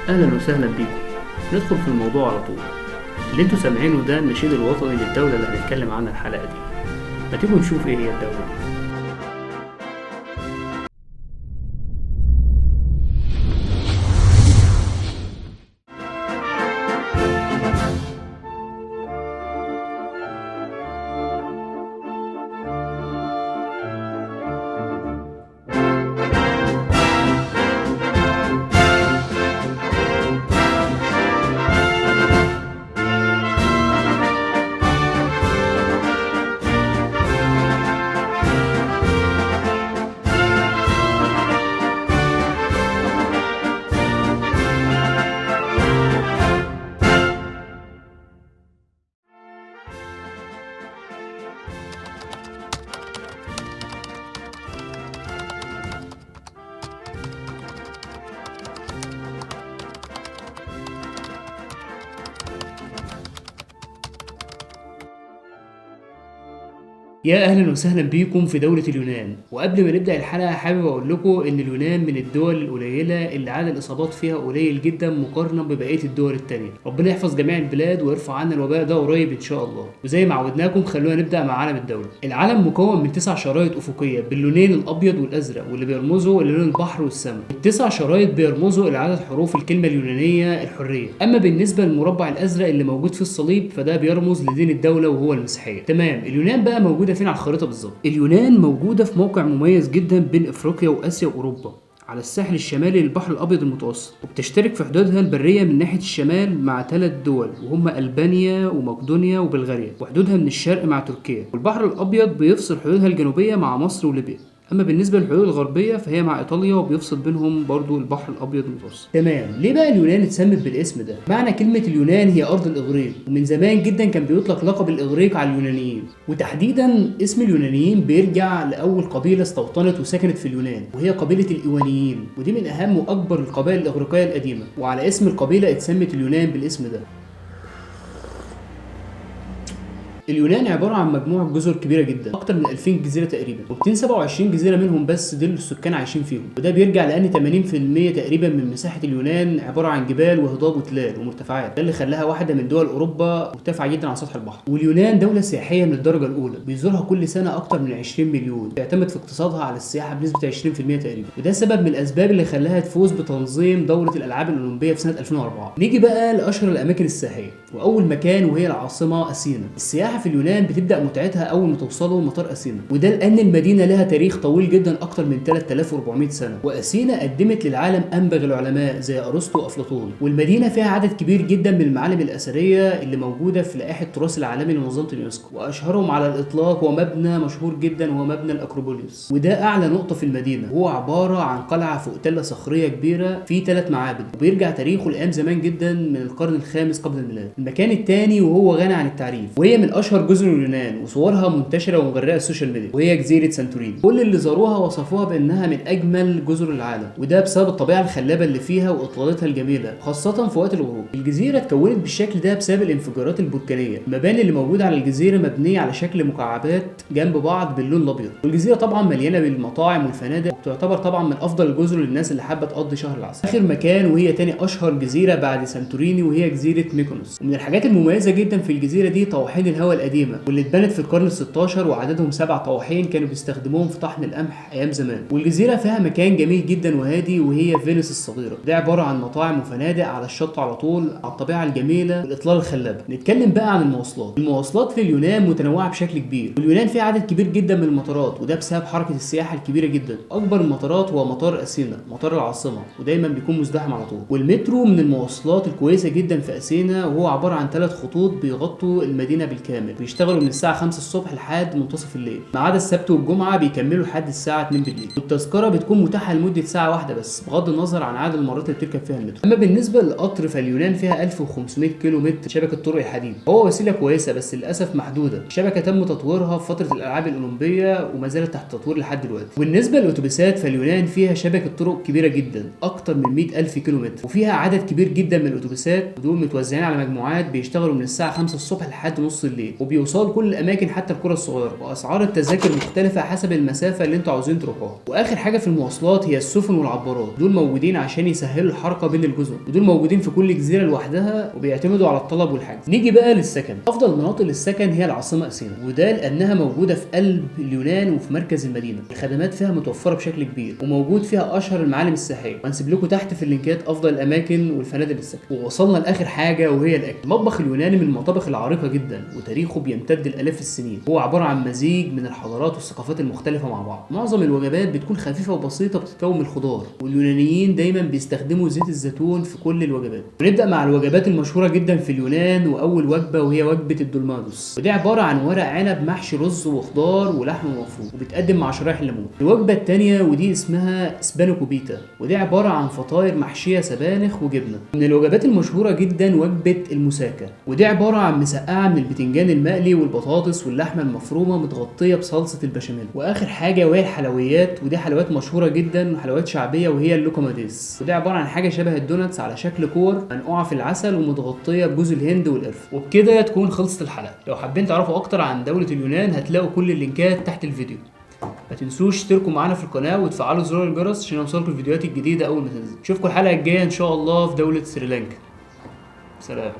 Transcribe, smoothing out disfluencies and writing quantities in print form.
أهلا وسهلا بيكم. ندخل في الموضوع على طول. اللي انتوا سامعينه ده النشيد الوطني للدولة اللي هنتكلم عنها الحلقة دي. ما تيجوا نشوف ايه هي الدولة دي. يا اهلا وسهلا بيكم في دولة اليونان. وقبل ما نبدأ الحلقة حابب اقول لكم ان اليونان من الدول القليلة اللي عدد الاصابات فيها قليل جدا مقارنة ببقية الدول التانية. ربنا يحفظ جميع البلاد ويرفع عنا الوباء ده قريب ان شاء الله. وزي ما عودناكم خلونا نبدأ مع علم الدولة. العلم مكون من 9 شرايط افقية باللونين الابيض والازرق واللي بيرمزوا للون البحر والسماء. ال9 شرايط بيرمزوا لعدد حروف الكلمة اليونانية الحرية. اما بالنسبة للمربع الازرق اللي موجود في الصليب فده بيرمز لدين الدولة وهو المسيحية. تمام، اليونان بقى موجودة فين على الخريطة بالظبط؟ اليونان موجودة في موقع مميز جدا بين افريقيا واسيا واوروبا، على الساحل الشمالي للبحر الابيض المتوسط، وبتشترك في حدودها البريه من ناحيه الشمال مع 3 دول وهم البانيا ومقدونيا وبلغاريا، وحدودها من الشرق مع تركيا، والبحر الابيض بيفصل حدودها الجنوبيه مع مصر وليبيا. اما بالنسبه للحدود الغربيه فهي مع ايطاليا وبيفصل بينهم برضو البحر الابيض المتوسط. تمام، ليه بقى اليونان اتسمت بالاسم ده؟ معنى كلمه اليونان هي ارض الاغريق، ومن زمان جدا كان بيطلق لقب الاغريق على اليونانيين، وتحديدا اسم اليونانيين بيرجع لاول قبيله استوطنت وسكنت في اليونان وهي قبيله الايوانيين، ودي من اهم واكبر القبائل الاغريقيه القديمه، وعلى اسم القبيله اتسمت اليونان بالاسم ده. اليونان عبارة عن مجموعة جزر كبيرة جدا، أكتر من 2000 جزيرة تقريبا، و227 جزيرة منهم بس دول السكان عايشين فيهم، وده بيرجع لأن 80% تقريبا من مساحة اليونان عبارة عن جبال وهضاب وتلال ومرتفعات، ده اللي خلاها واحدة من دول أوروبا مرتفعة جدا عن سطح البحر. واليونان دولة سياحية من الدرجة الأولى، بيزورها كل سنة أكتر من 20 مليون، بيعتمد في اقتصادها على السياحة بنسبة 20% تقريبا، وده سبب من الأسباب اللي خلاها تفوز بتنظيم دورة الألعاب الأولمبية في سنة 2004. نيجي بقى لأشهر الأماكن السياحية، وأول مكان وهي العاصمة أثينا. السياحة في اليونان بتبدا متعتها اول ما توصلوا مطار اثينا، وده لان المدينه لها تاريخ طويل جدا اكتر من 3400 سنه، واثينا قدمت للعالم انبغ العلماء زي ارسطو وافلاطون، والمدينه فيها عدد كبير جدا من المعالم الاثريه اللي موجوده في لائحه التراث العالمي لمنظمه اليونسكو، واشهرهم على الاطلاق هو مبنى مشهور جدا وهو مبنى الاكروبوليس، وده اعلى نقطه في المدينه، وهو عباره عن قلعه فوق تله صخريه كبيره فيه 3 معابد، وبيرجع تاريخه لايام زمان جدا من القرن الخامس قبل الميلاد. المكان الثاني وهو غني عن التعريف، وهي من اشهر جزر اليونان وصورها منتشره ومغرقه السوشيال ميديا، وهي جزيره سانتوريني. كل اللي زاروها وصفوها بانها من اجمل جزر العالم، وده بسبب الطبيعه الخلابه اللي فيها واطلالتها الجميله خاصه في وقت الغروب. الجزيره اتكونت بالشكل ده بسبب الانفجارات البركانيه. المباني اللي موجوده على الجزيره مبنيه على شكل مكعبات جنب بعض باللون الابيض، والجزيره طبعا مليانه بالمطاعم والفنادق، وتعتبر طبعا من افضل الجزر للناس اللي حابه تقضي شهر العسل. اخر مكان وهي تاني اشهر جزيره بعد سانتوريني وهي جزيره ميكونوس، ومن الحاجات المميزه جدا في الجزيره دي طواحين الهواء القديمه واللي اتبنت في القرن ال16 وعددهم 7 طواحين كانوا بيستخدموهم في طحن القمح ايام زمان. والجزيره فيها مكان جميل جدا وهادي وهي فينيس الصغيره، ده عباره عن مطاعم وفنادق على الشط على طول على الطبيعه الجميله والاطلال الخلابه. نتكلم بقى عن المواصلات. المواصلات في اليونان متنوعه بشكل كبير، واليونان فيها عدد كبير جدا من المطارات، وده بسبب حركه السياحه الكبيره جدا. اكبر المطارات هو مطار اثينا، مطار العاصمه، ودايما بيكون مزدحم على طول. والمترو من المواصلات الكويسه جدا في اثينا، وهو عباره عن 3 خطوط بيغطوا المدينه بالكامل، بيشتغلوا من الساعه 5 الصبح لحد منتصف الليل، ما عدا السبت والجمعه بيكملوا لحد الساعه 2 بالليل، والتذكره بتكون متاحه لمده ساعه واحده بس بغض النظر عن عدد المرات اللي بتركب فيها المترو. اما بالنسبه للقطر فاليونان فيها 1500 كيلو متر شبكه طرق الحديد، هو وسيله كويسه بس للاسف محدوده. الشبكه تم تطويرها في فتره الالعاب الاولمبيه وما زالت تحت تطوير لحد دلوقتي. وبالنسبه للاتوبيسات فاليونان فيها شبكه طرق كبيره جدا اكتر من 100,000 كيلو متر، وفيها عدد كبير جدا من الاتوبيسات، ودول متوزعين على مجموعات بيشتغلوا من الساعه 5 الصبح لحد نص الليل، الليل، وبيوصل كل الاماكن حتى القرى الصغيره، واسعار التذاكر مختلفه حسب المسافه اللي انتوا عاوزين تروحوها. واخر حاجه في المواصلات هي السفن والعبارات، دول موجودين عشان يسهلوا الحركه بين الجزر، ودول موجودين في كل جزيره لوحدها وبيعتمدوا على الطلب والحجز. نيجي بقى للسكن. افضل مناطق للسكن هي العاصمه اثينا، وده لانها موجوده في قلب اليونان وفي مركز المدينه. الخدمات فيها متوفره بشكل كبير، وموجود فيها اشهر المعالم السياحيه، وهنسيب لكم تحت في اللينكات افضل الاماكن والفنادق للسكن. ووصلنا لاخر حاجه وهي الاكل. المطبخ اليوناني من المطابخ العريقه جدا، وتاريخه بيمتد لالاف السنين. هو عباره عن مزيج من الحضارات والثقافات المختلفه مع بعض. معظم الوجبات بتكون خفيفه وبسيطه بتتكون من الخضار، واليونانيين دايما بيستخدموا زيت الزيتون في كل الوجبات. ونبدا مع الوجبات المشهوره جدا في اليونان، واول وجبه وهي وجبه الدولمادوس، ودي عباره عن ورق عنب محشي رز وخضار ولحم مفروم، وبتقدم مع شرايح الليمون. الوجبه الثانيه ودي اسمها سبانوكوبيتا، ودي عباره عن فطاير محشيه سبانخ وجبنه. من الوجبات المشهوره جدا وجبه الموساكا، ودي عباره عن مسقعه من البتنجان المقلي والبطاطس واللحمه المفرومه متغطيه بصلصه البشاميل. واخر حاجه وهي الحلويات، ودي حلويات مشهوره جدا وحلويات شعبيه، وهي اللوكوماديس، ودي عباره عن حاجه شبه الدوناتس على شكل كور منقوعه في العسل ومتغطيه بجوز الهند والقرفه. وبكده تكون خلصت الحلقه. لو حابين تعرفوا اكتر عن دوله اليونان هتلاقوا كل اللينكات تحت الفيديو. ما تنسوش تشتركوا معانا في القناه وتفعلوا زرار الجرس عشان يوصلكم الفيديوهات الجديده اول ما تنزل. اشوفكم الحلقه الجايه ان شاء الله في دوله سريلانكا. سلام.